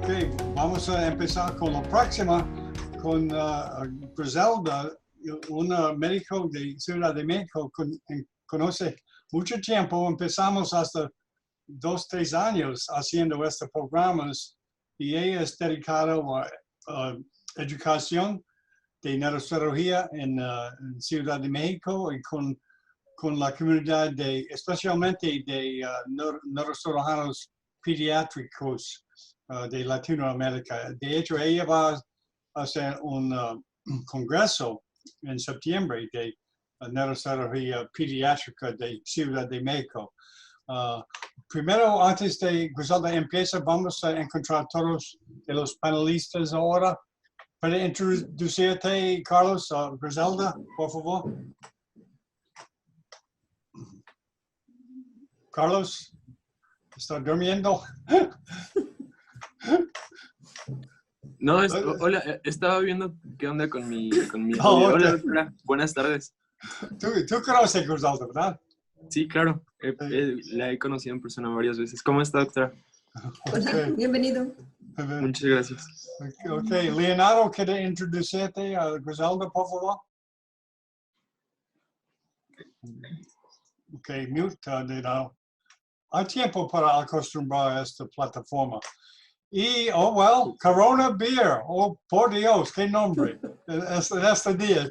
Ok, vamos a empezar con la próxima, con Griselda, una médico de Ciudad de México, conoce mucho tiempo. Empezamos hasta 2-3 años haciendo estos programas y ella es dedicada a educación de neurocirugía en Ciudad de México y con la comunidad especialmente de neurocirujanos pediátricos de Latinoamérica. De hecho, ella va a hacer un congreso en septiembre de neurocirugía pediátrica de Ciudad de México. Primero, antes de Griselda empieza, vamos a encontrar todos de los panelistas ahora. ¿Puede introducirte, Carlos, a Griselda, por favor? Carlos, ¿está durmiendo? No, hola, estaba viendo qué onda con mi Oh, audio. Hola, okay. doctora, buenas tardes. Tú conoces a Griselda, ¿verdad? Sí, claro, la he conocido en persona varias veces. ¿Cómo está, doctora? Okay. Bienvenido. Muchas gracias. Ok, Leonardo, ¿quiere introducirte a Griselda, por favor? Ok, mute, Leonardo. Hay tiempo para acostumbrar a esta plataforma. Y, oh, well, Corona Beer. Oh, por Dios, qué nombre. Este día.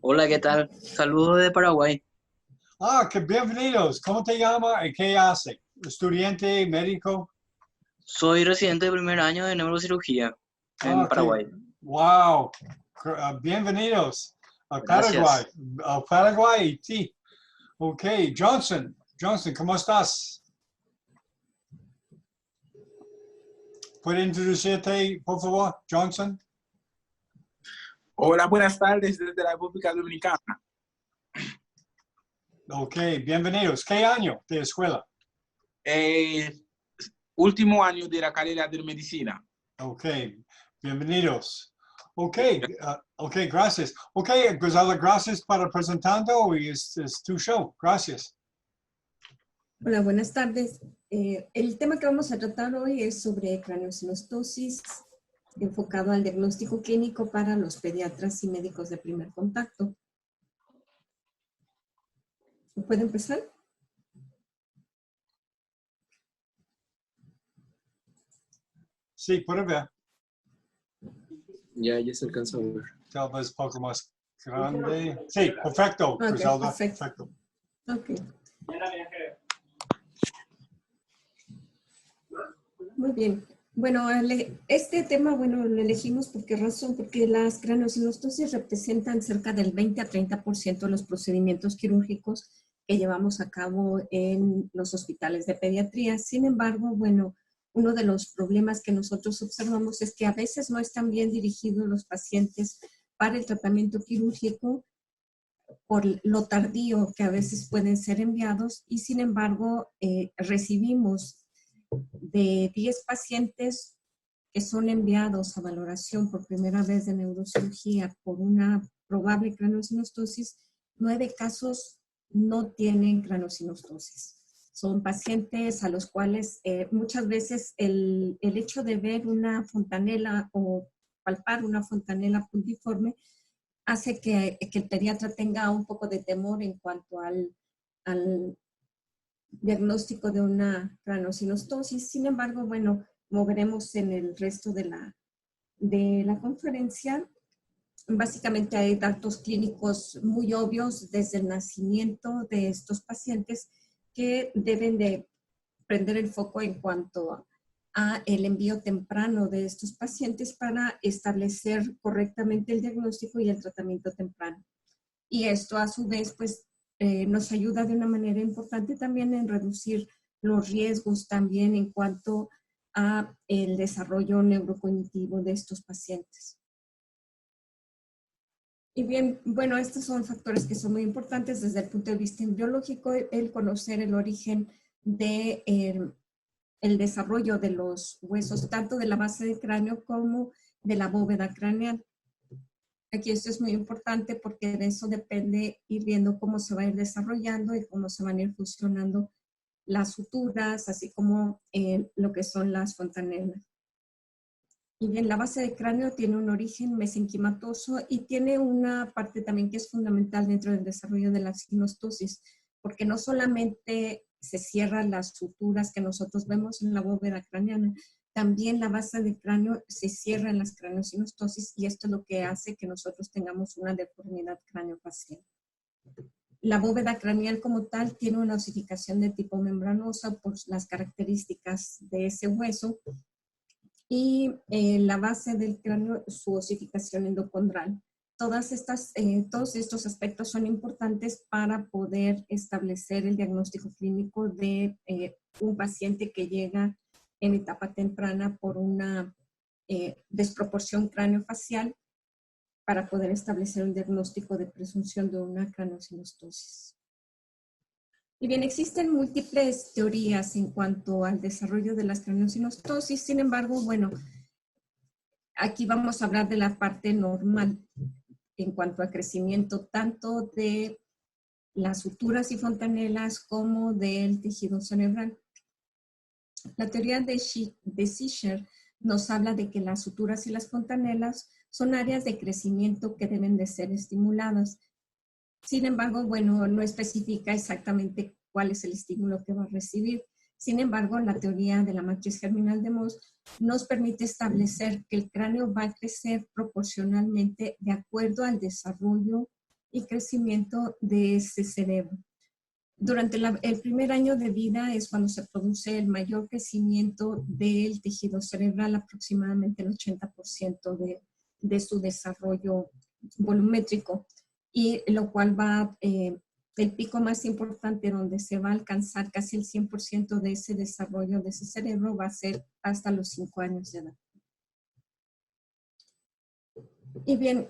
Hola, ¿qué tal? Saludos de Paraguay. Ah, que bienvenidos. ¿Cómo te llama y qué hace? ¿Estudiante, médico? Soy residente de primer año de neurocirugía en Ah, Paraguay. Wow. Bienvenidos a Paraguay. Gracias. A Paraguay, sí. Ok, Johnson. Johnson, ¿cómo estás? ¿Puede introducirte, por favor, Johnson? Hola, buenas tardes desde la República Dominicana. Ok, bienvenidos. ¿Qué año de escuela? Último año de la carrera de medicina. Ok, bienvenidos. Ok, gracias. Ok, Griselda, gracias para presentando y es tu show. Gracias. Hola, buenas tardes. El tema que vamos a tratar hoy es sobre craneosinostosis, enfocado al diagnóstico clínico para los pediatras y médicos de primer contacto. ¿Puede empezar? Sí, puede ver. Ya se alcanza a ver. Tal vez un poco más grande. Sí, perfecto, Okay, Griselda. perfecto. Ok. Muy bien. Bueno, este tema, bueno, lo elegimos ¿por qué razón? Porque las craneosinostosis representan cerca del 20 a 30% de los procedimientos quirúrgicos que llevamos a cabo en los hospitales de pediatría. Sin embargo, bueno, uno de los problemas que nosotros observamos es que a veces no están bien dirigidos los pacientes para el tratamiento quirúrgico por lo tardío que a veces pueden ser enviados y sin embargo recibimos de 10 pacientes que son enviados a valoración por primera vez de neurocirugía por una probable craneosinostosis, 9 casos no tienen craneosinostosis. Son pacientes a los cuales muchas veces el hecho de ver una fontanela o palpar una fontanela puntiforme hace que el pediatra tenga un poco de temor en cuanto al diagnóstico de una craneosinostosis. Sin embargo, bueno, como veremos en el resto de la conferencia, básicamente hay datos clínicos muy obvios desde el nacimiento de estos pacientes que deben de prender el foco en cuanto a el envío temprano de estos pacientes para establecer correctamente el diagnóstico y el tratamiento temprano. Y esto a su vez, pues, nos ayuda de una manera importante también en reducir los riesgos también en cuanto a el desarrollo neurocognitivo de estos pacientes. Y bien, bueno, estos son factores que son muy importantes desde el punto de vista embriológico, el conocer el origen de el desarrollo de los huesos, tanto de la base del cráneo como de la bóveda craneal. Aquí esto es muy importante porque de eso depende ir viendo cómo se va a ir desarrollando y cómo se van a ir funcionando las suturas, así como lo que son las fontanelas. Y bien, la base del cráneo tiene un origen mesenquimatoso y tiene una parte también que es fundamental dentro del desarrollo de la sinostosis, porque no solamente se cierran las suturas que nosotros vemos en la bóveda craneana, también la base del cráneo se cierra en las craneosinostosis y esto es lo que hace que nosotros tengamos una deformidad craneofacial. La bóveda craneal como tal tiene una osificación de tipo membranosa por las características de ese hueso y la base del cráneo, su osificación endocondral. Todos estos aspectos son importantes para poder establecer el diagnóstico clínico de un paciente que llega en etapa temprana por una desproporción craneofacial para poder establecer un diagnóstico de presunción de una craneosinostosis. Y bien, existen múltiples teorías en cuanto al desarrollo de las craneosinostosis. Sin embargo, bueno, aquí vamos a hablar de la parte normal en cuanto a crecimiento tanto de las suturas y fontanelas como del tejido cerebral. La teoría de Sischer nos habla de que las suturas y las fontanelas son áreas de crecimiento que deben de ser estimuladas. Sin embargo, bueno, no especifica exactamente cuál es el estímulo que va a recibir. Sin embargo, la teoría de la matriz germinal de Mohs nos permite establecer que el cráneo va a crecer proporcionalmente de acuerdo al desarrollo y crecimiento de ese cerebro. Durante el primer año de vida es cuando se produce el mayor crecimiento del tejido cerebral, aproximadamente el 80% de su desarrollo volumétrico, y lo cual va, el pico más importante donde se va a alcanzar casi el 100% de ese desarrollo de ese cerebro va a ser hasta los 5 años de edad. Y bien,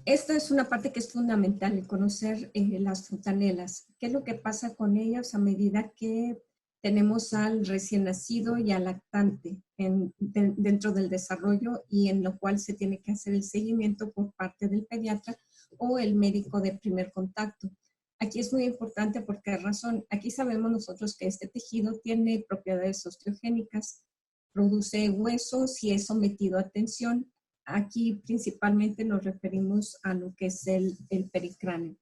esta es una parte que es fundamental, el conocer las fontanelas. ¿Qué es lo que pasa con ellas a medida que tenemos al recién nacido y al lactante dentro del desarrollo y en lo cual se tiene que hacer el seguimiento por parte del pediatra o el médico de primer contacto? Aquí es muy importante porque aquí sabemos nosotros que este tejido tiene propiedades osteogénicas, produce huesos y es sometido a tensión. Aquí principalmente nos referimos a lo que es el pericráneo.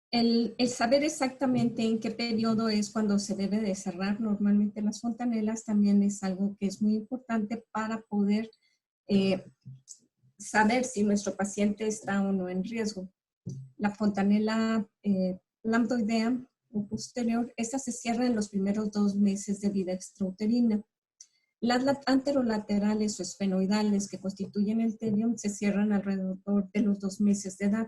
El saber exactamente en qué periodo es cuando se debe de cerrar normalmente las fontanelas también es algo que es muy importante para poder saber si nuestro paciente está o no en riesgo. La fontanela lambdoidea o posterior, esta se cierra en los primeros 2 meses de vida extrauterina. Las anterolaterales o esfenoidales que constituyen el tedium se cierran alrededor de los 2 meses de edad.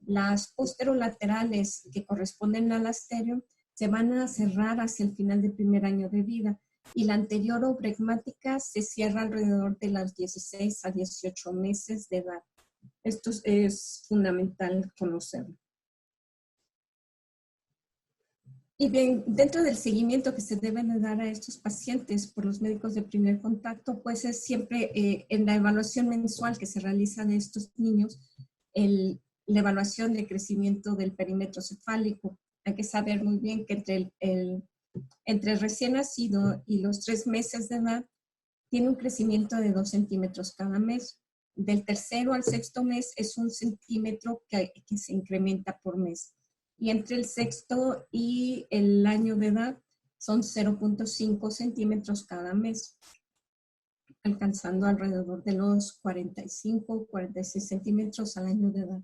Las posterolaterales que corresponden al asterium se van a cerrar hacia el final del primer año de vida y la anterior o bregmática se cierra alrededor de los 16 a 18 meses de edad. Esto es fundamental conocerlo. Y bien, dentro del seguimiento que se debe de dar a estos pacientes por los médicos de primer contacto, pues es siempre en la evaluación mensual que se realiza de estos niños, la evaluación de crecimiento del perímetro cefálico. Hay que saber muy bien que entre el recién nacido y los 3 meses de edad tiene un crecimiento de 2 centímetros cada mes. Del tercero al 6º mes es 1 centímetro que se incrementa por mes. Y entre el 6º y el año de edad son 0.5 centímetros cada mes, alcanzando alrededor de los 45, 46 centímetros al año de edad.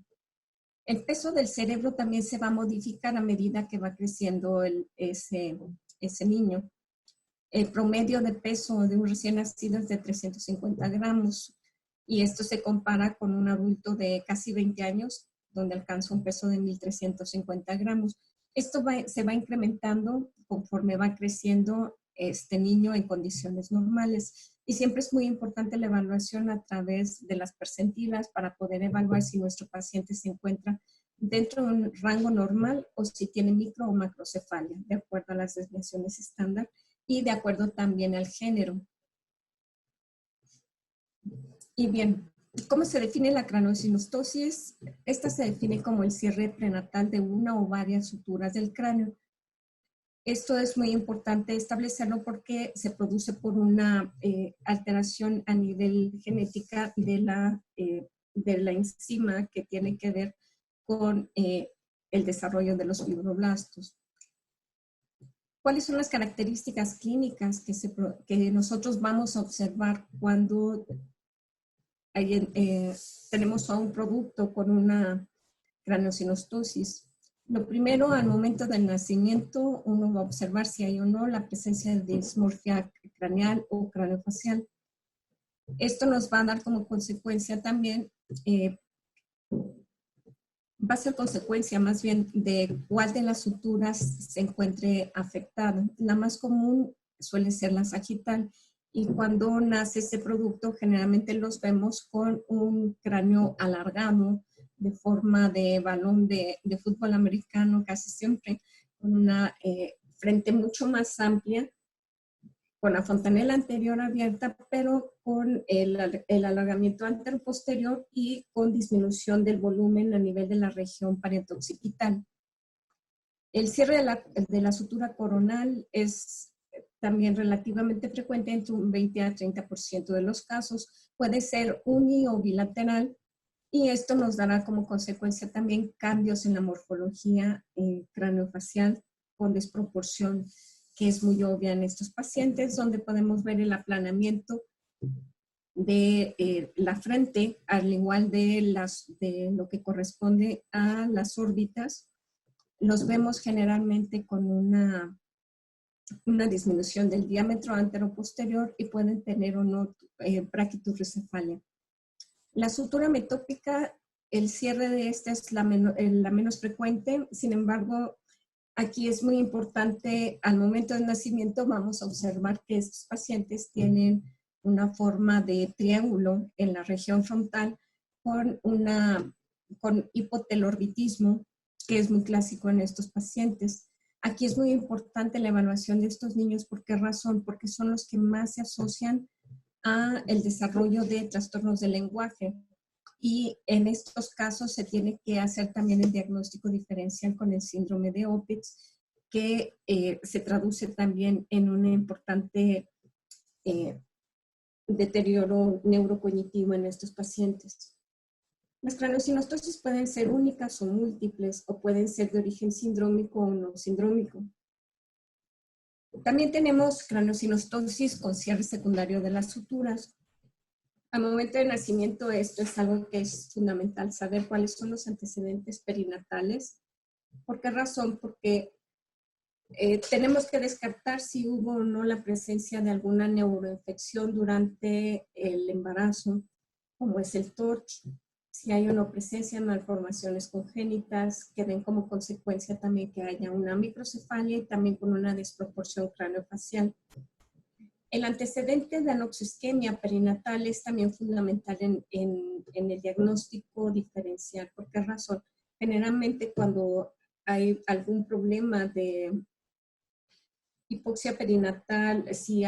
El peso del cerebro también se va a modificar a medida que va creciendo ese niño. El promedio de peso de un recién nacido es de 350 gramos y esto se compara con un adulto de casi 20 años donde alcanza un peso de 1.350 gramos. Esto se va incrementando conforme va creciendo este niño en condiciones normales. Y siempre es muy importante la evaluación a través de las percentilas para poder evaluar si nuestro paciente se encuentra dentro de un rango normal o si tiene micro o macrocefalia, de acuerdo a las desviaciones estándar y de acuerdo también al género. Y bien, ¿cómo se define la craneosinostosis? Esta se define como el cierre prenatal de una o varias suturas del cráneo. Esto es muy importante establecerlo porque se produce por una alteración a nivel genética de la enzima que tiene que ver con el desarrollo de los fibroblastos. ¿Cuáles son las características clínicas que nosotros vamos a observar cuando tenemos a un producto con una craneosinostosis? Lo primero, al momento del nacimiento, uno va a observar si hay o no la presencia de dismorfia craneal o craneofacial. Esto nos va a dar como consecuencia también, va a ser consecuencia más bien de cuál de las suturas se encuentre afectada. La más común suele ser la sagital, y cuando nace este producto generalmente los vemos con un cráneo alargado, de forma de balón de fútbol americano, casi siempre, con una frente mucho más amplia, con la fontanela anterior abierta, pero con el alargamiento anteroposterior y con disminución del volumen a nivel de la región parieto-occipital. El cierre de la sutura coronal es también relativamente frecuente, entre un 20 a 30% de los casos. Puede ser uni o bilateral, y esto nos dará como consecuencia también cambios en la morfología craneofacial con desproporción, que es muy obvia en estos pacientes, donde podemos ver el aplanamiento de la frente, al igual de lo que corresponde a las órbitas. Los vemos generalmente con una disminución del diámetro anteroposterior y pueden tener o no braquiturricefalia. La sutura metópica, el cierre de esta es la menos frecuente. Sin embargo, aquí es muy importante, al momento del nacimiento vamos a observar que estos pacientes tienen una forma de triángulo en la región frontal con hipotelorbitismo, que es muy clásico en estos pacientes. Aquí es muy importante la evaluación de estos niños. ¿Por qué razón? Porque son los que más se asocian a el desarrollo de trastornos del lenguaje, y en estos casos se tiene que hacer también el diagnóstico diferencial con el síndrome de Opitz, que se traduce también en un importante deterioro neurocognitivo en estos pacientes. Las craneosinostosis pueden ser únicas o múltiples, o pueden ser de origen sindrómico o no sindrómico. También tenemos craneosinostosis con cierre secundario de las suturas. Al momento de nacimiento, esto es algo que es fundamental saber cuáles son los antecedentes perinatales. ¿Por qué razón? Porque tenemos que descartar si hubo o no la presencia de alguna neuroinfección durante el embarazo, como es el TORCH, si hay o no presencia de malformaciones congénitas, que den como consecuencia también que haya una microcefalia y también con una desproporción craneofacial. El antecedente de anoxisquemia perinatal es también fundamental en el diagnóstico diferencial. ¿Por qué razón? Generalmente cuando hay algún problema de hipoxia perinatal, si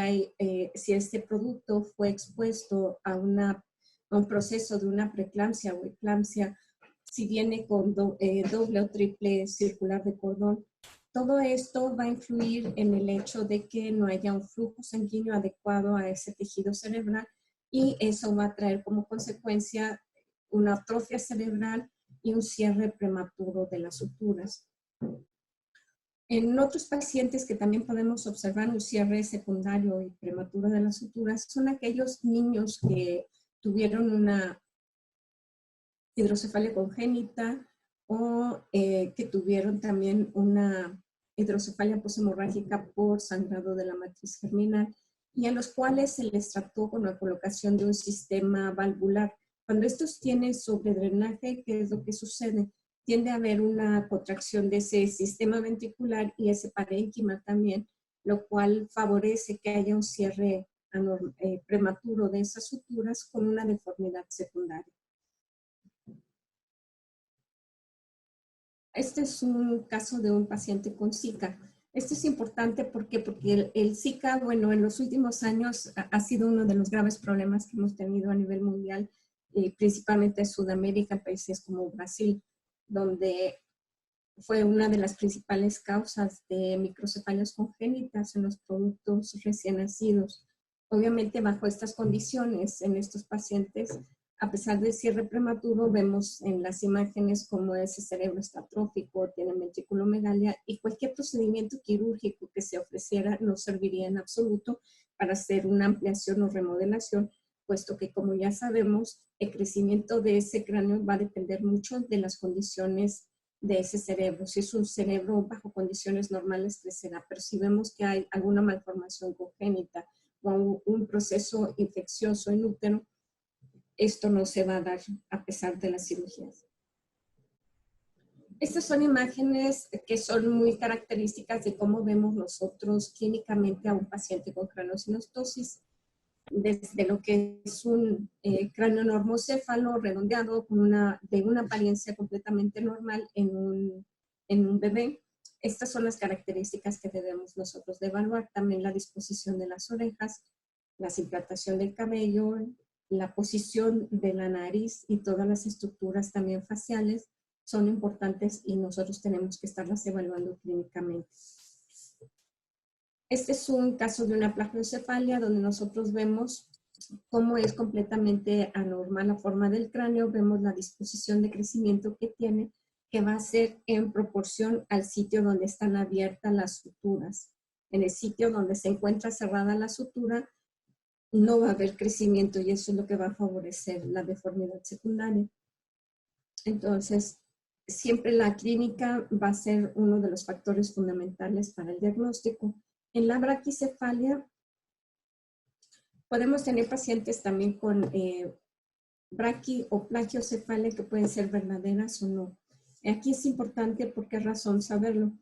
este producto fue expuesto a un proceso de una preeclampsia o eclampsia, si viene con doble o triple circular de cordón, todo esto va a influir en el hecho de que no haya un flujo sanguíneo adecuado a ese tejido cerebral, y eso va a traer como consecuencia una atrofia cerebral y un cierre prematuro de las suturas. En otros pacientes que también podemos observar un cierre secundario y prematuro de las suturas son aquellos niños que tuvieron una hidrocefalia congénita o que tuvieron también una hidrocefalia poshemorrágica por sangrado de la matriz germinal, y a los cuales se les trató con la colocación de un sistema valvular. Cuando estos tienen sobredrenaje, ¿qué es lo que sucede? Tiende a haber una contracción de ese sistema ventricular y ese parénquima también, lo cual favorece que haya un cierre prematuro de esas suturas con una deformidad secundaria. Este es un caso de un paciente con Zika. Esto es importante porque el Zika, bueno, en los últimos años ha sido uno de los graves problemas que hemos tenido a nivel mundial, principalmente en Sudamérica, países como Brasil, donde fue una de las principales causas de microcefalias congénitas en los productos recién nacidos. Obviamente, bajo estas condiciones, en estos pacientes, a pesar del cierre prematuro, vemos en las imágenes cómo ese cerebro está atrófico, tiene ventriculomegalia, y cualquier procedimiento quirúrgico que se ofreciera no serviría en absoluto para hacer una ampliación o remodelación, puesto que, como ya sabemos, el crecimiento de ese cráneo va a depender mucho de las condiciones de ese cerebro. Si es un cerebro bajo condiciones normales, crecerá, pero si vemos que hay alguna malformación congénita o un proceso infeccioso en útero, esto no se va a dar a pesar de las cirugías. Estas son imágenes que son muy características de cómo vemos nosotros clínicamente a un paciente con craneosinostosis, desde lo que es un cráneo normocéfalo redondeado de una apariencia completamente normal en un bebé. Estas son las características que debemos nosotros de evaluar. También la disposición de las orejas, la implantación del cabello, la posición de la nariz y todas las estructuras también faciales son importantes y nosotros tenemos que estarlas evaluando clínicamente. Este es un caso de una plagiocefalia donde nosotros vemos cómo es completamente anormal la forma del cráneo, vemos la disposición de crecimiento que tiene, que va a ser en proporción al sitio donde están abiertas las suturas. En el sitio donde se encuentra cerrada la sutura, no va a haber crecimiento y eso es lo que va a favorecer la deformidad secundaria. Entonces, siempre la clínica va a ser uno de los factores fundamentales para el diagnóstico. En la braquicefalia, podemos tener pacientes también con braqui o plagiocefalia que pueden ser verdaderas o no. Aquí es importante, ¿por qué razón saberlo?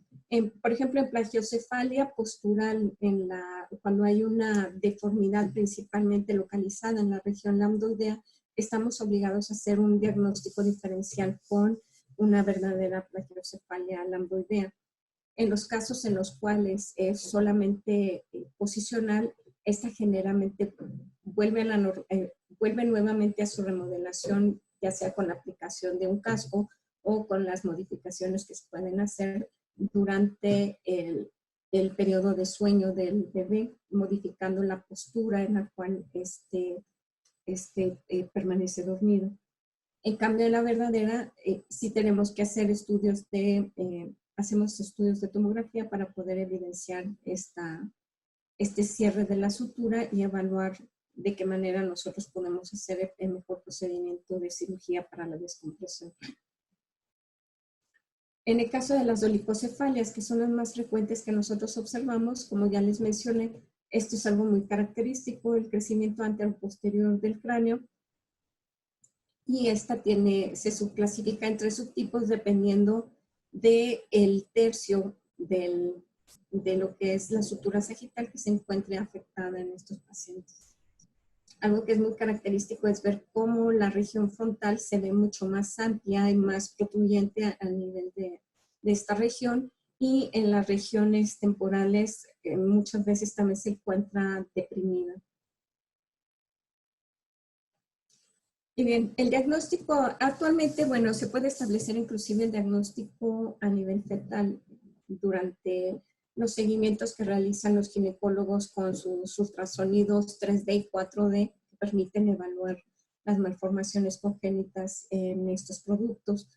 Por ejemplo, en plagiocefalia postural, cuando hay una deformidad principalmente localizada en la región lambdoidea, estamos obligados a hacer un diagnóstico diferencial con una verdadera plagiocefalia lambdoidea. En los casos en los cuales es solamente posicional, esta generalmente vuelve nuevamente a su remodelación, ya sea con la aplicación de un casco o con las modificaciones que se pueden hacer durante el periodo de sueño del bebé, modificando la postura en la cual permanece dormido. En cambio, en la verdadera, sí tenemos que hacer hacemos estudios de tomografía para poder evidenciar este cierre de la sutura y evaluar de qué manera nosotros podemos hacer el mejor procedimiento de cirugía para la descompresión. En el caso de las dolicocefalias, que son las más frecuentes que nosotros observamos, como ya les mencioné, esto es algo muy característico, el crecimiento anteroposterior del cráneo. Y esta se subclasifica en 3 subtipos dependiendo del tercio de lo que es la sutura sagital que se encuentre afectada en estos pacientes. Algo que es muy característico es ver cómo la región frontal se ve mucho más amplia y más protuyente a nivel de esta región, y en las regiones temporales muchas veces también se encuentra deprimida. Y bien, el diagnóstico actualmente, bueno, se puede establecer inclusive el diagnóstico a nivel fetal durante los seguimientos que realizan los ginecólogos con sus ultrasonidos 3D y 4D que permiten evaluar las malformaciones congénitas en estos productos.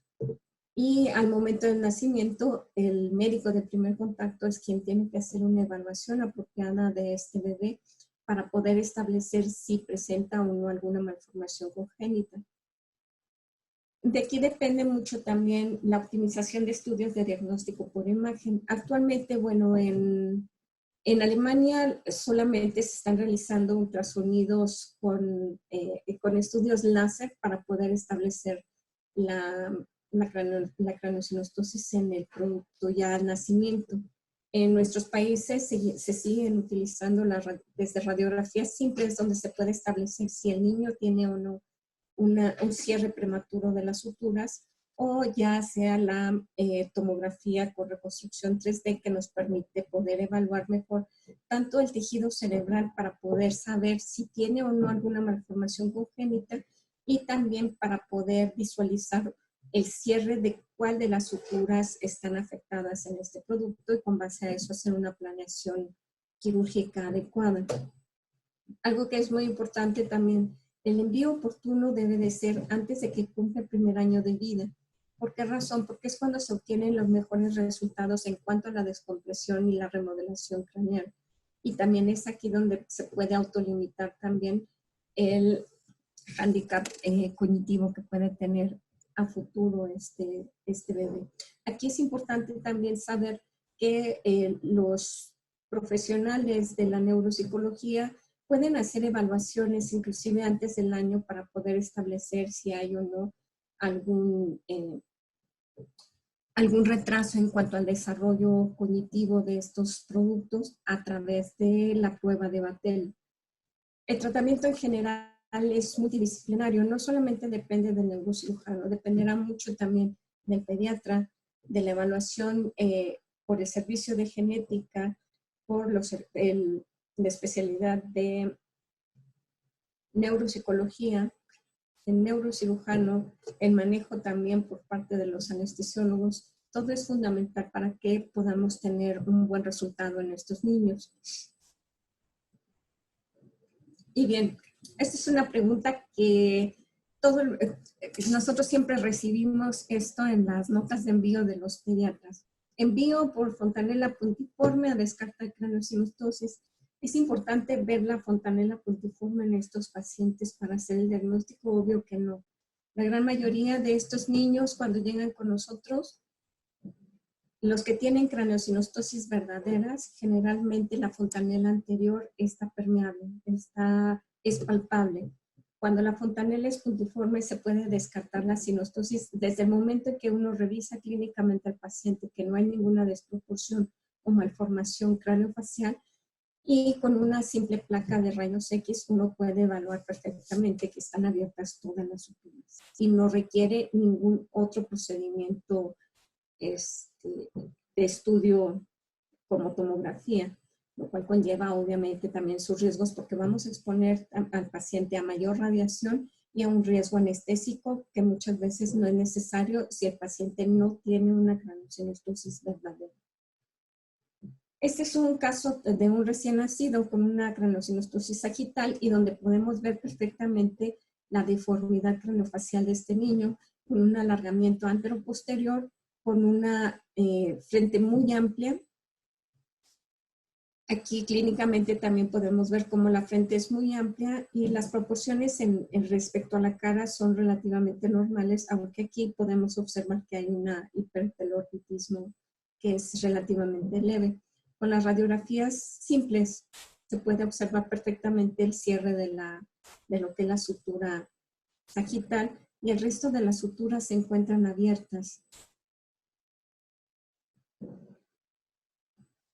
Y al momento del nacimiento, el médico de primer contacto es quien tiene que hacer una evaluación apropiada de este bebé para poder establecer si presenta o no alguna malformación congénita. De aquí depende mucho también la optimización de estudios de diagnóstico por imagen. Actualmente, bueno, en Alemania solamente se están realizando ultrasonidos con estudios láser para poder establecer la craneosinostosis en el producto ya al nacimiento. En nuestros países se siguen utilizando desde radiografías simples donde se puede establecer si el niño tiene o no un cierre prematuro de las suturas, o ya sea la tomografía con reconstrucción 3D que nos permite poder evaluar mejor tanto el tejido cerebral para poder saber si tiene o no alguna malformación congénita, y también para poder visualizar el cierre de cuál de las suturas están afectadas en este producto y con base a eso hacer una planeación quirúrgica adecuada. Algo que es muy importante también, el envío oportuno debe de ser antes de que cumpla el primer año de vida. ¿Por qué razón? Porque es cuando se obtienen los mejores resultados en cuanto a la descompresión y la remodelación craneal. Y también es aquí donde se puede autolimitar también el hándicap cognitivo que puede tener a futuro este bebé. Aquí es importante también saber que los profesionales de la neuropsicología pueden hacer evaluaciones inclusive antes del año para poder establecer si hay o no algún retraso en cuanto al desarrollo cognitivo de estos productos a través de la prueba de Battelle. El tratamiento en general es multidisciplinario, no solamente depende del neurocirujano, dependerá mucho también del pediatra, de la evaluación por el servicio de genética, por la especialidad de neuropsicología, el neurocirujano, el manejo también por parte de los anestesiólogos. Todo es fundamental para que podamos tener un buen resultado en estos niños. Y bien, esta es una pregunta que nosotros siempre recibimos esto en las notas de envío de los pediatras. Envío por fontanela puntiforme a descartar craneosinostosis. Es importante ver la fontanela puntiforme en estos pacientes para hacer el diagnóstico. Obvio que no. La gran mayoría de estos niños cuando llegan con nosotros, los que tienen craneosinostosis verdaderas, generalmente la fontanela anterior está permeable, es palpable. Cuando la fontanela es puntiforme se puede descartar la sinostosis desde el momento en que uno revisa clínicamente al paciente que no hay ninguna desproporción o malformación craneofacial, y con una simple placa de rayos X uno puede evaluar perfectamente que están abiertas todas las suturas y no requiere ningún otro procedimiento de estudio como tomografía, lo cual conlleva obviamente también sus riesgos porque vamos a exponer al paciente a mayor radiación y a un riesgo anestésico que muchas veces no es necesario si el paciente no tiene una craneosinostosis verdadera. Este es un caso de un recién nacido con una craneosinostosis sagital y donde podemos ver perfectamente la deformidad craneofacial de este niño con un alargamiento anteroposterior, con una frente muy amplia. Aquí clínicamente también podemos ver cómo la frente es muy amplia y las proporciones en respecto a la cara son relativamente normales, aunque aquí podemos observar que hay una hipertelorbitismo que es relativamente leve. Con las radiografías simples se puede observar perfectamente el cierre de lo que es la sutura sagital y el resto de las suturas se encuentran abiertas.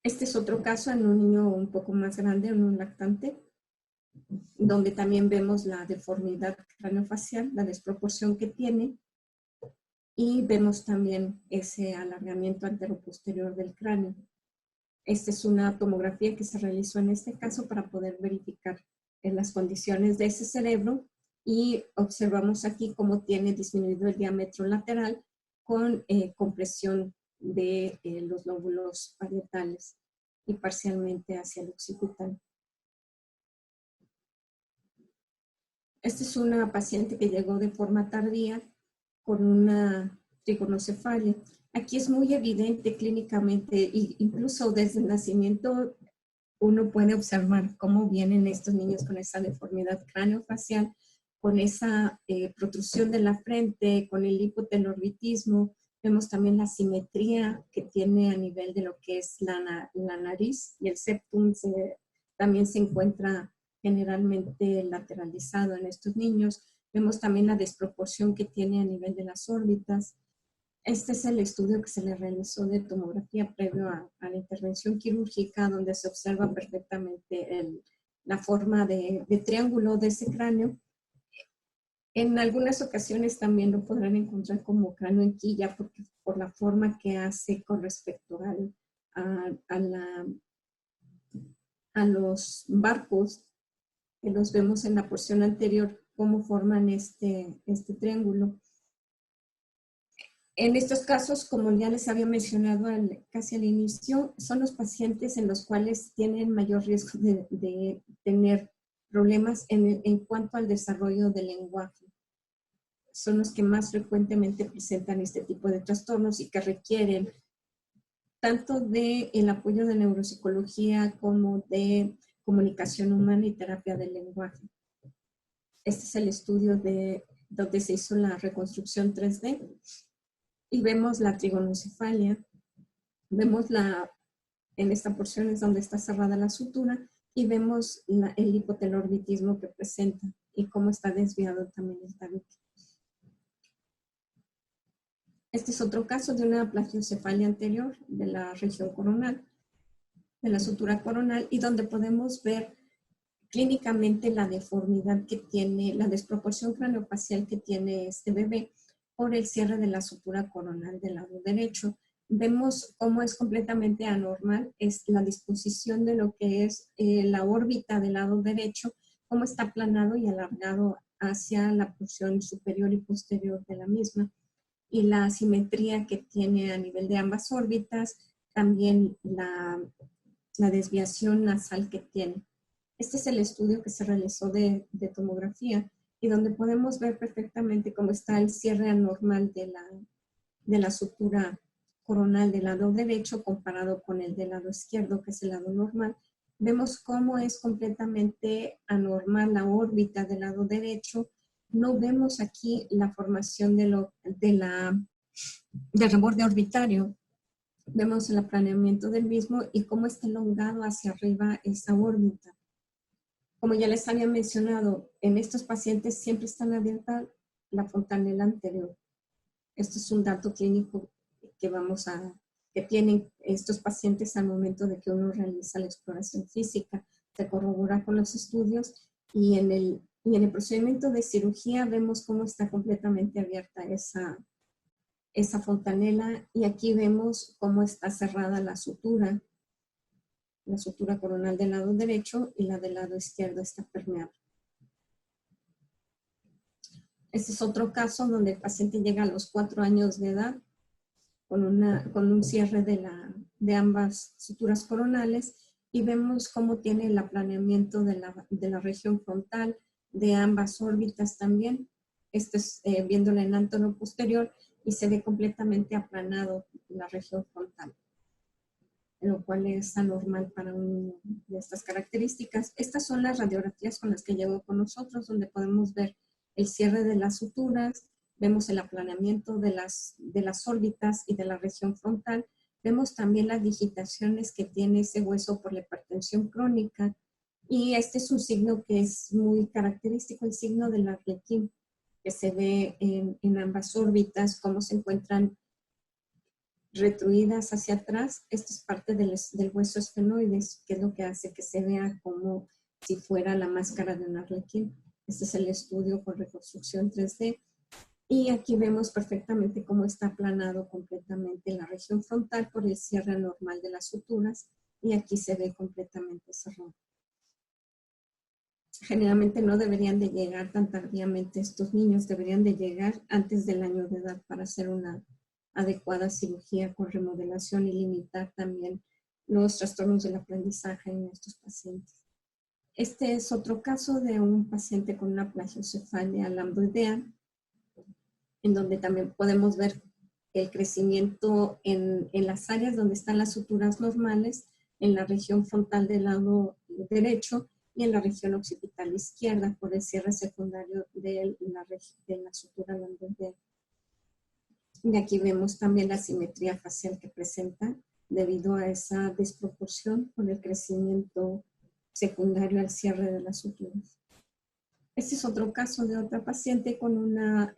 Este es otro caso en un niño un poco más grande, en un lactante, donde también vemos la deformidad craneofacial, la desproporción que tiene, y vemos también ese alargamiento anteroposterior del cráneo. Esta es una tomografía que se realizó en este caso para poder verificar las condiciones de ese cerebro y observamos aquí cómo tiene disminuido el diámetro lateral con compresión de los lóbulos parietales y parcialmente hacia el occipital. Esta es una paciente que llegó de forma tardía con una trigonocefalia. Aquí es muy evidente clínicamente, incluso desde el nacimiento, uno puede observar cómo vienen estos niños con esa deformidad craneofacial, con esa protrusión de la frente, con el hipotelorbitismo. Vemos también la simetría que tiene a nivel de lo que es la nariz y el septum también se encuentra generalmente lateralizado en estos niños. Vemos también la desproporción que tiene a nivel de las órbitas. Este es el estudio que se le realizó de tomografía previo a la intervención quirúrgica, donde se observa perfectamente la forma de triángulo de ese cráneo. En algunas ocasiones también lo podrán encontrar como cráneo en quilla por la forma que hace con respecto a los barcos que los vemos en la porción anterior, cómo forman este triángulo. En estos casos, como ya les había mencionado casi al inicio, son los pacientes en los cuales tienen mayor riesgo de tener problemas en cuanto al desarrollo del lenguaje. Son los que más frecuentemente presentan este tipo de trastornos y que requieren tanto del apoyo de neuropsicología como de comunicación humana y terapia del lenguaje. Este es el estudio donde se hizo la reconstrucción 3D. Y vemos la trigonocefalia, vemos en esta porción es donde está cerrada la sutura y vemos el hipotelorbitismo que presenta y cómo está desviado también el tabique. Este es otro caso de una plagiocefalia anterior de la región coronal, de la sutura coronal, y donde podemos ver clínicamente la deformidad que tiene, la desproporción craneofacial que tiene este bebé por el cierre de la sutura coronal del lado derecho. Vemos cómo es completamente anormal, es la disposición de lo que es la órbita del lado derecho, cómo está aplanado y alargado hacia la porción superior y posterior de la misma, y la asimetría que tiene a nivel de ambas órbitas, también la desviación nasal que tiene. Este es el estudio que se realizó de tomografía y donde podemos ver perfectamente cómo está el cierre anormal de la sutura coronal del lado derecho comparado con el del lado izquierdo, que es el lado normal. Vemos cómo es completamente anormal la órbita del lado derecho. No vemos aquí la formación del reborde orbitario. Vemos el aplaneamiento del mismo y cómo está elongado hacia arriba esa órbita. Como ya les había mencionado, en estos pacientes siempre está abierta la fontanela anterior. Esto es un dato clínico que tienen estos pacientes al momento de que uno realiza la exploración física. Se corrobora con los estudios y en el procedimiento de cirugía vemos cómo está completamente abierta esa fontanela, y aquí vemos cómo está cerrada la sutura coronal del lado derecho y la del lado izquierdo está permeable. Este es otro caso donde el paciente llega a los 4 años de edad con un cierre de ambas suturas coronales, y vemos cómo tiene el aplaneamiento de la región frontal de ambas órbitas también. Esto es viéndola en ángulo posterior y se ve completamente aplanado la región frontal, lo cual es anormal para un niño de estas características. Estas son las radiografías con las que llegó con nosotros, donde podemos ver el cierre de las suturas, vemos el aplaneamiento de las órbitas y de la región frontal, vemos también las digitaciones que tiene ese hueso por la hipertensión crónica, y este es un signo que es muy característico, el signo del arlequín, que se ve en ambas órbitas, cómo se encuentran retruidas hacia atrás. Esto es parte del hueso esfenoides, que es lo que hace que se vea como si fuera la máscara de un arlequín. Este es el estudio con reconstrucción 3D. Y aquí vemos perfectamente cómo está aplanado completamente la región frontal por el cierre anormal de las suturas, y aquí se ve completamente cerrado. Generalmente no deberían de llegar tan tardíamente estos niños, deberían de llegar antes del año de edad para hacer una adecuada cirugía con remodelación y limitar también los trastornos del aprendizaje en estos pacientes. Este es otro caso de un paciente con una plagiocefalia lambdoidea, en donde también podemos ver el crecimiento en las áreas donde están las suturas normales, en la región frontal del lado derecho y en la región occipital izquierda por el cierre secundario de la sutura lambdoidea. Y aquí vemos también la simetría facial que presenta debido a esa desproporción con el crecimiento secundario al cierre de las suturas. Este es otro caso de otra paciente con una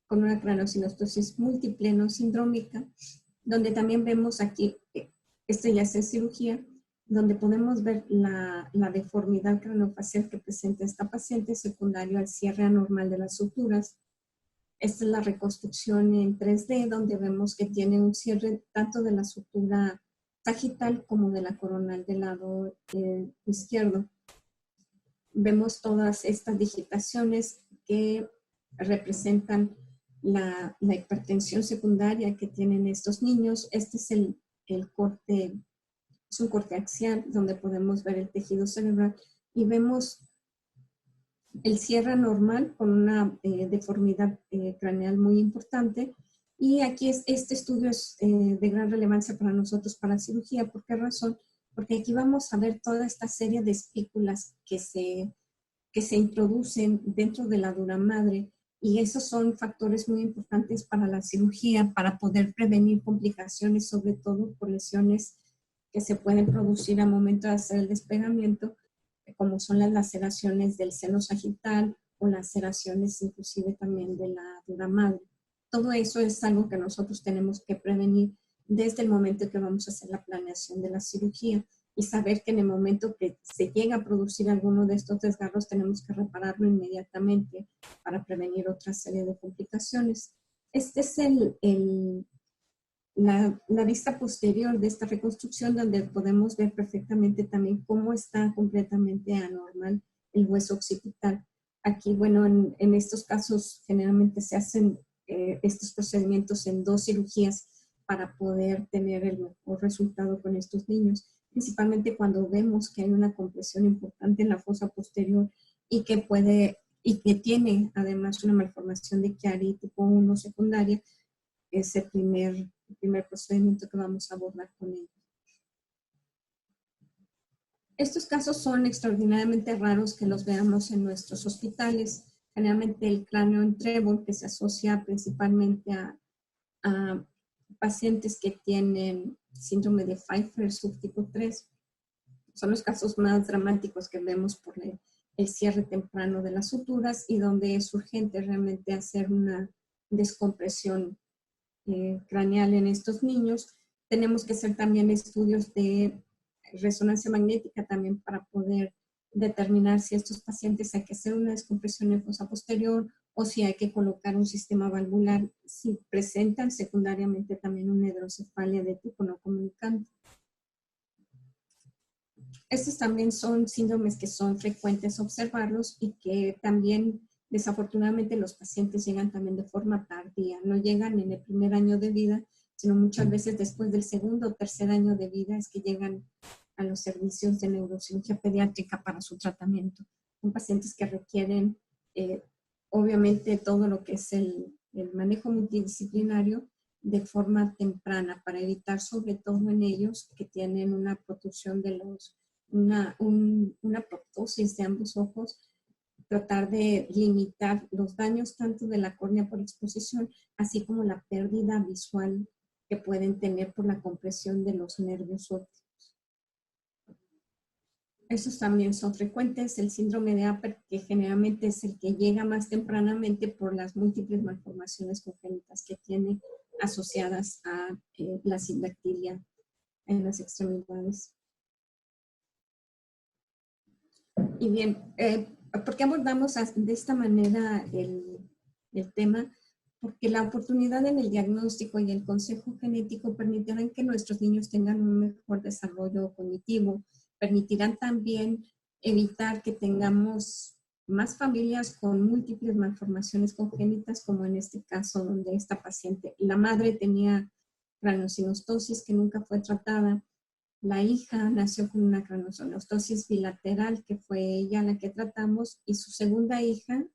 craneosinostosis múltiple no sindrómica, donde también vemos aquí, este ya es en cirugía, donde podemos ver la deformidad craneofacial que presenta esta paciente secundario al cierre anormal de las suturas. Esta es la reconstrucción en 3D, donde vemos que tiene un cierre tanto de la sutura sagital como de la coronal del lado izquierdo. Vemos todas estas digitaciones que representan la hipertensión secundaria que tienen estos niños. Este es el corte, es un corte axial donde podemos ver el tejido cerebral y vemos el cierre normal con una deformidad craneal muy importante. Y aquí este estudio es de gran relevancia para nosotros, para cirugía. ¿Por qué razón? Porque aquí vamos a ver toda esta serie de espículas que se introducen dentro de la dura madre, y esos son factores muy importantes para la cirugía, para poder prevenir complicaciones, sobre todo por lesiones que se pueden producir al momento de hacer el despegamiento, como son las laceraciones del seno sagital o laceraciones inclusive también de la dura madre. Todo eso es algo que nosotros tenemos que prevenir desde el momento que vamos a hacer la planeación de la cirugía, y saber que en el momento que se llega a producir alguno de estos desgarros tenemos que repararlo inmediatamente para prevenir otra serie de complicaciones. Este es la vista posterior de esta reconstrucción, donde podemos ver perfectamente también cómo está completamente anormal el hueso occipital. Aquí, bueno, en estos casos generalmente se hacen estos procedimientos en 2 cirugías para poder tener el mejor resultado con estos niños, principalmente cuando vemos que hay una compresión importante en la fosa posterior y que tiene además una malformación de Chiari tipo 1 secundaria. Es el primer procedimiento que vamos a abordar con ellos. Estos casos son extraordinariamente raros que los veamos en nuestros hospitales. Generalmente el cráneo en trébol, que se asocia principalmente a pacientes que tienen síndrome de Pfeiffer subtipo 3. Son los casos más dramáticos que vemos por el cierre temprano de las suturas, y donde es urgente realmente hacer una descompresión craneal en estos niños. Tenemos que hacer también estudios de resonancia magnética también para poder determinar si estos pacientes hay que hacer una descompresión en fosa posterior o si hay que colocar un sistema valvular, si presentan secundariamente también una hidrocefalia de tipo no comunicante. Estos también son síndromes que son frecuentes observarlos y que también desafortunadamente los pacientes llegan también de forma tardía. No llegan en el primer año de vida, sino muchas veces después del segundo o tercer año de vida es que llegan a los servicios de neurocirugía pediátrica para su tratamiento. Son pacientes que requieren obviamente todo lo que es el manejo multidisciplinario de forma temprana para evitar sobre todo en ellos que tienen una protrusión de una proptosis de ambos ojos, tratar de limitar los daños tanto de la córnea por exposición, así como la pérdida visual que pueden tener por la compresión de los nervios ópticos. Estos también son frecuentes. El síndrome de Apert, que generalmente es el que llega más tempranamente por las múltiples malformaciones congénitas que tiene asociadas a la sindactilia en las extremidades. Y bien, ¿por qué abordamos de esta manera el tema? Porque la oportunidad en el diagnóstico y el consejo genético permitirán que nuestros niños tengan un mejor desarrollo cognitivo, permitirán también evitar que tengamos más familias con múltiples malformaciones congénitas, como en este caso donde esta paciente, la madre tenía craneosinostosis que nunca fue tratada, la hija nació con una craneosinostosis bilateral que fue ella la que tratamos, y su segunda hija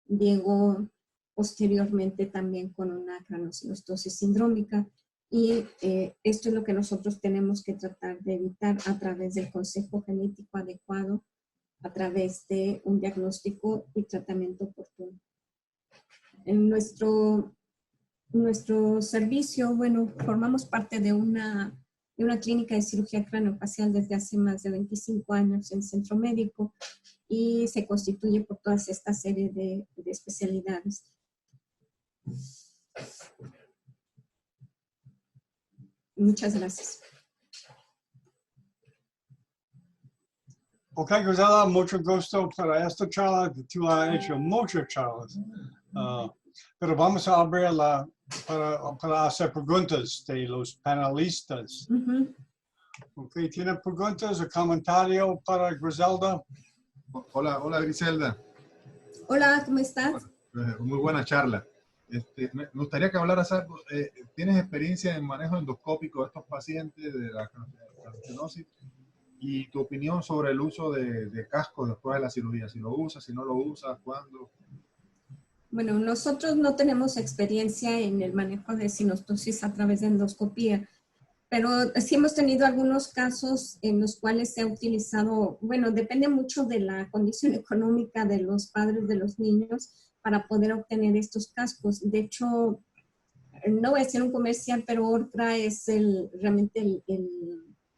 llegó posteriormente también con una craneosinostosis sindrómica. Y esto es lo que nosotros tenemos que tratar de evitar a través del consejo genético adecuado, a través de un diagnóstico y tratamiento oportuno. En nuestro servicio, bueno, formamos parte de una clínica de cirugía craneofacial desde hace más de 25 años en Centro Médico, y se constituye por toda esta serie de especialidades. Muchas gracias. Ok, Griselda, mucho gusto para esta charla. Tú has hecho muchas charlas. Pero vamos a abrir para hacer preguntas de los panelistas. Ok, ¿tiene preguntas o comentarios para Griselda? Hola, Griselda. Hola, ¿cómo estás? Muy buena charla. Me gustaría que hablaras algo. ¿Tienes experiencia en manejo endoscópico de estos pacientes de la cranioestenosis? Y tu opinión sobre el uso de casco después de la cirugía. Si lo usas, si no lo usas, ¿cuándo? Bueno, nosotros no tenemos experiencia en el manejo de sinostosis a través de endoscopía, pero sí hemos tenido algunos casos en los cuales se ha utilizado, bueno, depende mucho de la condición económica de los padres de los niños para poder obtener estos cascos. De hecho, no voy a hacer un comercial, pero Orcra es realmente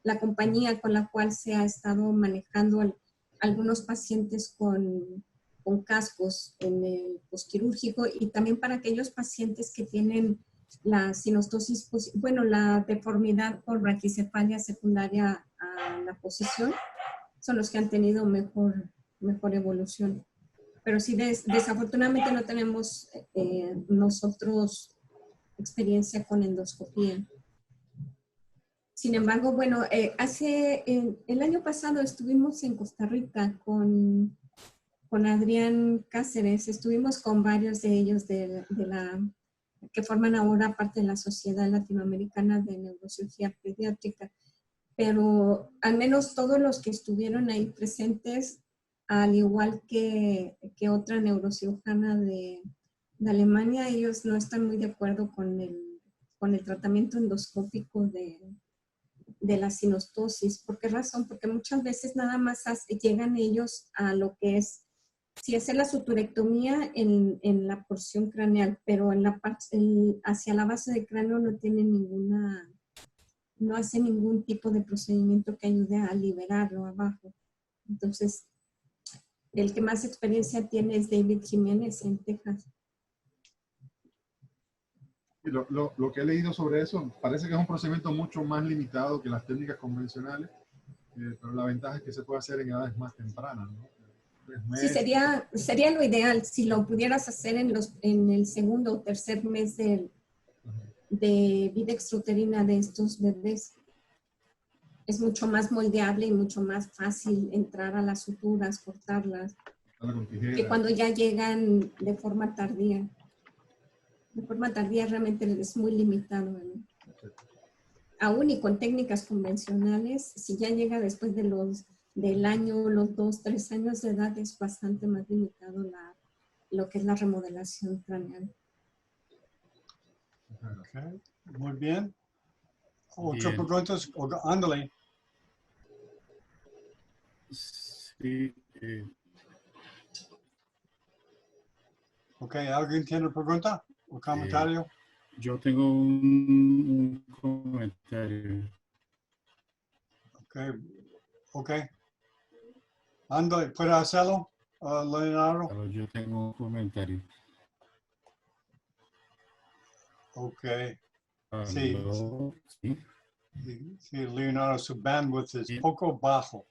la compañía con la cual se ha estado manejando algunos pacientes con cascos en el posquirúrgico y también para aquellos pacientes que tienen la sinostosis, bueno, la deformidad por braquicefalia secundaria a la posición, son los que han tenido mejor evolución. Pero sí, desafortunadamente no tenemos nosotros experiencia con endoscopía. Sin embargo, bueno, el año pasado estuvimos en Costa Rica con Adrián Cáceres, estuvimos con varios de ellos que forman ahora parte de la Sociedad Latinoamericana de Neurocirugía Pediátrica, pero al menos todos los que estuvieron ahí presentes, al igual que otra neurocirujana de Alemania, ellos no están muy de acuerdo con el tratamiento endoscópico de la sinostosis. ¿Por qué razón? Porque muchas veces nada más llegan ellos a lo que es, si hacer la suturectomía en la porción craneal, pero en la parte, hacia la base del cráneo no tiene no hace ningún tipo de procedimiento que ayude a liberarlo abajo. Entonces, el que más experiencia tiene es David Jiménez en Texas. Lo que he leído sobre eso, parece que es un procedimiento mucho más limitado que las técnicas convencionales, pero la ventaja es que se puede hacer en edades más tempranas, ¿no? 3 Sí, meses. sería lo ideal si lo pudieras hacer en el segundo o tercer mes de vida extrauterina de estos bebés. Es mucho más moldeable y mucho más fácil entrar a las suturas, cortarlas, que cuando ya llegan de forma tardía. De forma tardía realmente es muy limitado, ¿no? Aún y con técnicas convencionales, si ya llega después del año, los 2, 3 años de edad, es bastante más limitado lo que es la remodelación craneal. Okay. Muy bien. Otra Bien. pregunta, ándale. Sí, Ok, ¿alguien tiene pregunta o comentario? yo tengo un comentario. Ok. Ándale, ¿puede hacerlo, Leonardo? Claro, yo tengo un comentario. Ok. Sí, Aló, sí. sí, Leonardo, su bandwidth es Sí. poco bajo.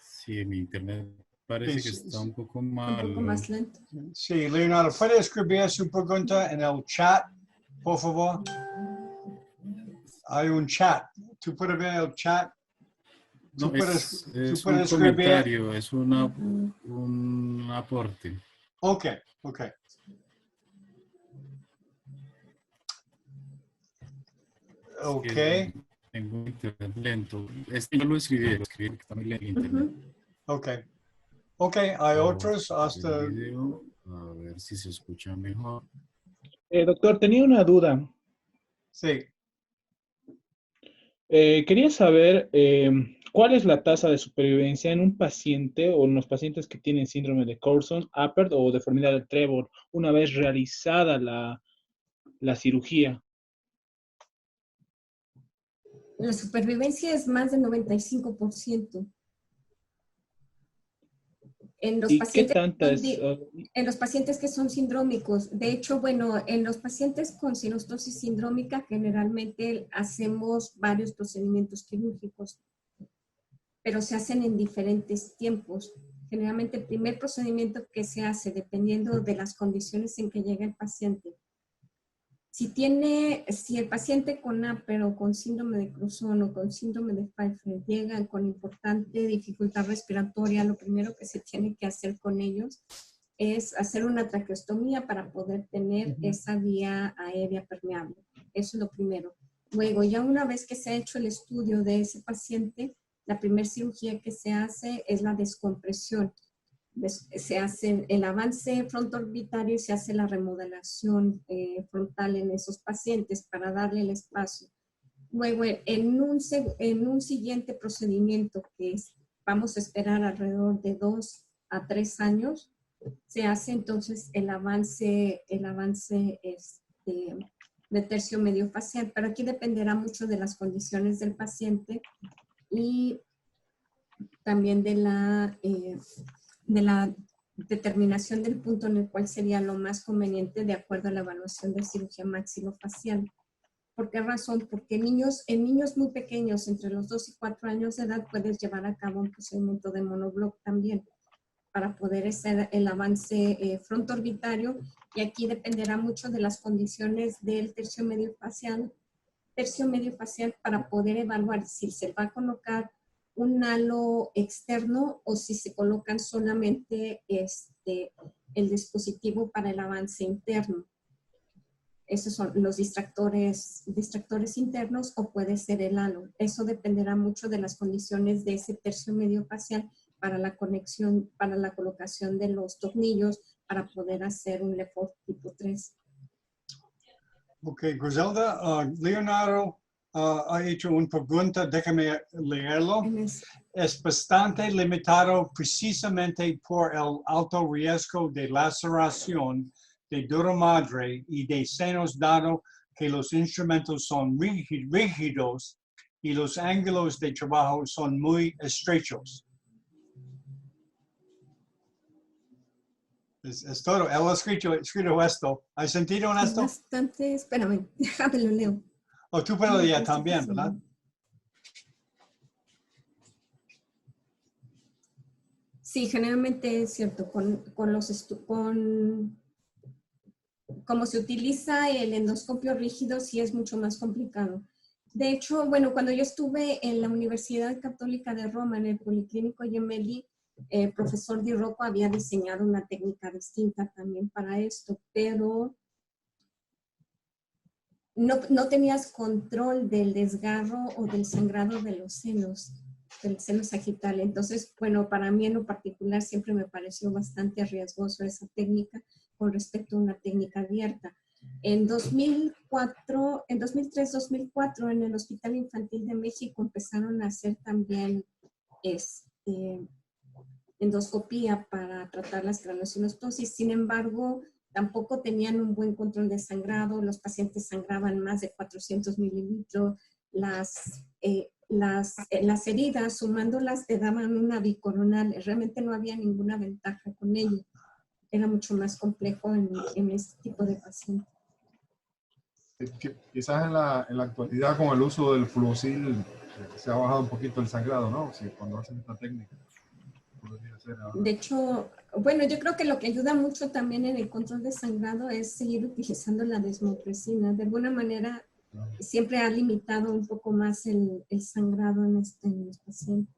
Sí, mi internet parece que Sí, está un poco Un poco mal. más lento. sí, Leonardo, ¿puede escribir su pregunta en el chat, por favor? Hay un chat. ¿Tú puedes ver el chat? No, es un puedes escribir. comentario, es un aporte. Ok, ok. Ok. Es que tengo internet lento. Yo lo escribí porque está muy lento el internet. Ok. Ok, hay otros hasta... El video, a ver si se escucha mejor. Doctor, tenía una duda. Sí. Quería saber cuál es la tasa de supervivencia en un paciente o en los pacientes que tienen síndrome de Coulson-Apert o deformidad de Trevor una vez realizada la cirugía. La supervivencia es más del 95%. En los ¿Y qué pacientes, tanta es? en los pacientes que son sindrómicos. De hecho, bueno, en los pacientes con sinostosis sindrómica generalmente hacemos varios procedimientos quirúrgicos, pero se hacen en diferentes tiempos. Generalmente el primer procedimiento que se hace, dependiendo de las condiciones en que llega el paciente, si el paciente con APER o con síndrome de Cruzón o con síndrome de Pfeiffer llegan con importante dificultad respiratoria, lo primero que se tiene que hacer con ellos es hacer una traqueostomía para poder tener esa vía aérea permeable. Eso es lo primero. Luego, ya una vez que se ha hecho el estudio de ese paciente, la primera cirugía que se hace es la descompresión. Se hace el avance frontoorbitario y se hace la remodelación frontal en esos pacientes para darle el espacio. Luego, en un siguiente procedimiento que vamos a esperar alrededor de 2 a 3 años, se hace entonces el avance de tercio medio facial, pero aquí dependerá mucho de las condiciones del paciente y también de la determinación del punto en el cual sería lo más conveniente de acuerdo a la evaluación de cirugía maxilofacial. ¿Por qué razón? Porque en niños muy pequeños, entre los 2 y 4 años de edad, puedes llevar a cabo un procedimiento de monobloc también para poder hacer el avance frontoorbitario, y aquí dependerá mucho de las condiciones del tercio medio facial para poder evaluar si se va a colocar un halo externo o si se colocan solamente el dispositivo para el avance interno. Esos son los distractores internos o puede ser el halo. Eso dependerá mucho de las condiciones de ese tercio medio facial para la conexión, para la colocación de los tornillos para poder hacer un Lefort tipo 3. Ok, Griselda, Leonardo ha hecho una pregunta, déjame leerlo. Es bastante limitado precisamente por el alto riesgo de laceración de dura madre y de senos, dado que los instrumentos son rígidos y los ángulos de trabajo son muy estrechos. Es todo. Él ha escrito esto. ¿Hay sentido en esto? Bastante, espérame, déjame lo leo. O tú puedes leer también, ¿verdad? Sí, generalmente es cierto. Como se utiliza el endoscopio rígido, sí es mucho más complicado. De hecho, bueno, cuando yo estuve en la Universidad Católica de Roma, en el Policlínico Gemelli, el profesor Di Rocco había diseñado una técnica distinta también para esto, pero no tenías control del desgarro o del sangrado de los senos, del seno sagital. Entonces, bueno, para mí en lo particular siempre me pareció bastante riesgoso esa técnica con respecto a una técnica abierta. En 2003-2004, en el Hospital Infantil de México empezaron a hacer también endoscopía para tratar las craniosynostosis. Sin embargo, tampoco tenían un buen control de sangrado. Los pacientes sangraban más de 400 mililitros. Las heridas, sumándolas, te daban una bicoronal. Realmente no había ninguna ventaja con ello. Era mucho más complejo en este tipo de pacientes. Quizás en la actualidad con el uso del fluosil se ha bajado un poquito el sangrado, ¿no? Sí, cuando hacen esta técnica. De hecho, bueno, yo creo que lo que ayuda mucho también en el control de sangrado es seguir utilizando la desmopresina. De alguna manera, siempre ha limitado un poco más el sangrado en los pacientes.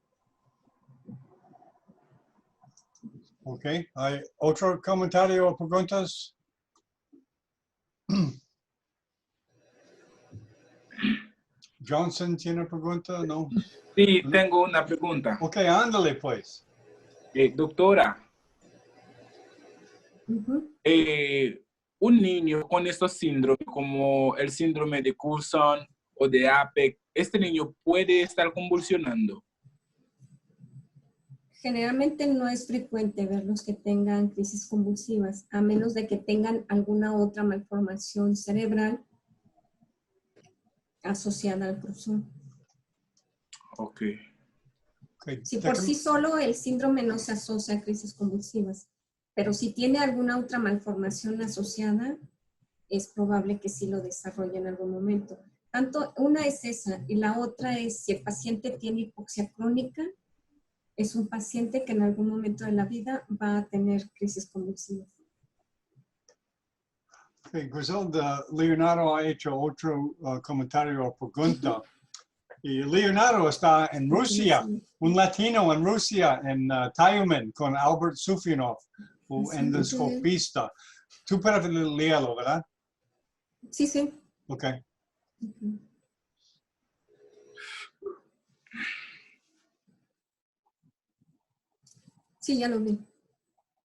Ok, ¿hay otro comentario o preguntas? Johnson tiene pregunta, ¿no? Sí, tengo una pregunta. Ok, ándale pues. Doctora, un niño con estos síndromes, como el síndrome de Curzon o de APEC, ¿este niño puede estar convulsionando? Generalmente no es frecuente verlos que tengan crisis convulsivas, a menos de que tengan alguna otra malformación cerebral asociada al Curzon. Ok. Si por sí solo el síndrome no se asocia a crisis convulsivas, pero si tiene alguna otra malformación asociada, es probable que sí lo desarrolle en algún momento. Tanto una es esa y la otra es si el paciente tiene hipoxia crónica, es un paciente que en algún momento de la vida va a tener crisis convulsivas. Okay, Griselda, Leonardo ha hecho otro comentario o pregunta. Y Leonardo está en Rusia, un latino en Rusia, en Tyumen, con Albert Sufinov. o Sí, endoscopista. Tú puedes leerlo, ¿verdad? Sí, sí. Ok. Ujú. Sí, ya lo vi.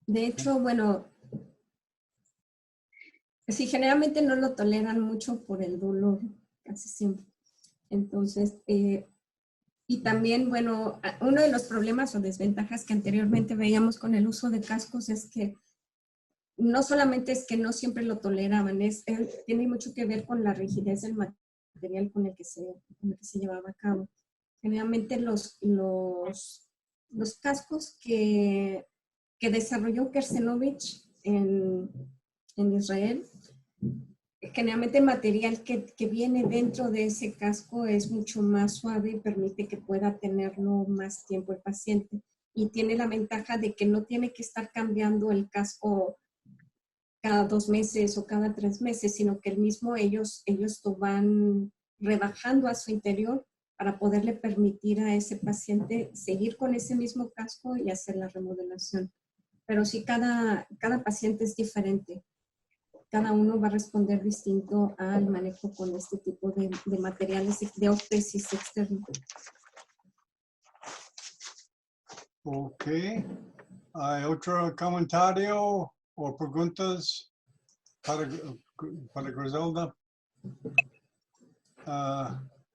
De hecho, bueno, sí, generalmente no lo toleran mucho por el dolor, casi siempre. Entonces, y también, bueno, uno de los problemas o desventajas que anteriormente veíamos con el uso de cascos es que no solamente es que no siempre lo toleraban, tiene mucho que ver con la rigidez del material con el que se llevaba a cabo. Generalmente los cascos que desarrolló Kersenovich en Israel, generalmente el material que viene dentro de ese casco es mucho más suave y permite que pueda tenerlo más tiempo el paciente. Y tiene la ventaja de que no tiene que estar cambiando el casco cada 2 meses o cada 3 meses, sino que ellos lo van rebajando a su interior para poderle permitir a ese paciente seguir con ese mismo casco y hacer la remodelación. Pero sí, cada paciente es diferente. Cada uno va a responder distinto al manejo con este tipo de materiales de órtesis externa. Ok. ¿Hay otro comentario o preguntas para Griselda?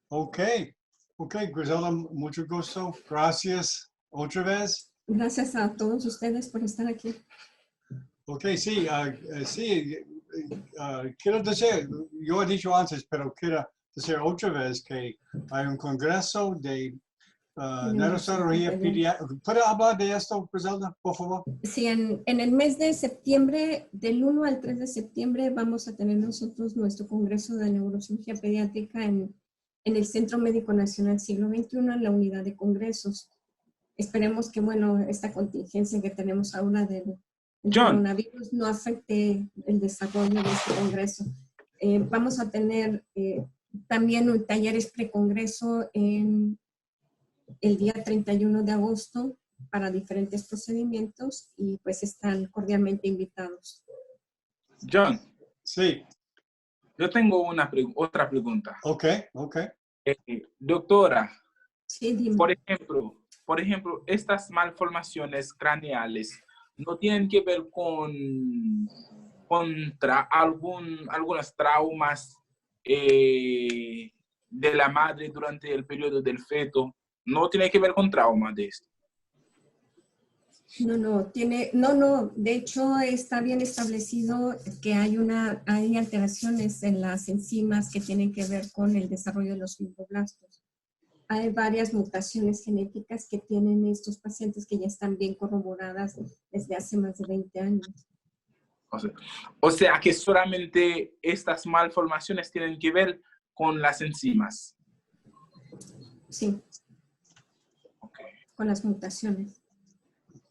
Ok. Ok, Griselda, mucho gusto. Gracias otra vez. Gracias a todos ustedes por estar aquí. Ok, sí, quiero decir, yo he dicho antes, pero quiero decir otra vez que hay un congreso de neurocirugía pediátrica. ¿Puede hablar de esto, Griselda, por favor? Sí, en el mes de septiembre, del 1 al 3 de septiembre, vamos a tener nosotros nuestro congreso de neurocirugía pediátrica en el Centro Médico Nacional Siglo XXI, en la unidad de congresos. Esperemos que, bueno, esta contingencia que tenemos ahora del coronavirus no afecte el desarrollo de este congreso. Vamos a tener también talleres precongreso en el día 31 de agosto para diferentes procedimientos y pues están cordialmente invitados. John. Sí. Yo tengo otra pregunta. Ok. Doctora, sí, dime. Por ejemplo, estas malformaciones craneales no tienen que ver contra algunos traumas de la madre durante el periodo del feto. No tiene que ver con traumas de esto. No, de hecho está bien establecido que hay alteraciones en las enzimas que tienen que ver con el desarrollo de los fibroblastos. Hay varias mutaciones genéticas que tienen estos pacientes que ya están bien corroboradas desde hace más de 20 años. O sea que solamente estas malformaciones tienen que ver con las enzimas. Sí. Okay. Con las mutaciones.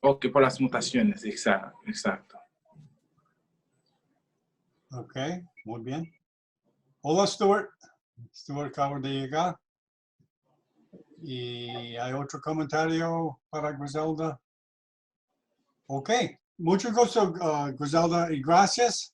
Ok, por las mutaciones, exacto. Ok, muy bien. Hola, Stuart. Stuart acaba de llegar. ¿Y hay otro comentario para Griselda? Ok, mucho gusto, Griselda, y gracias.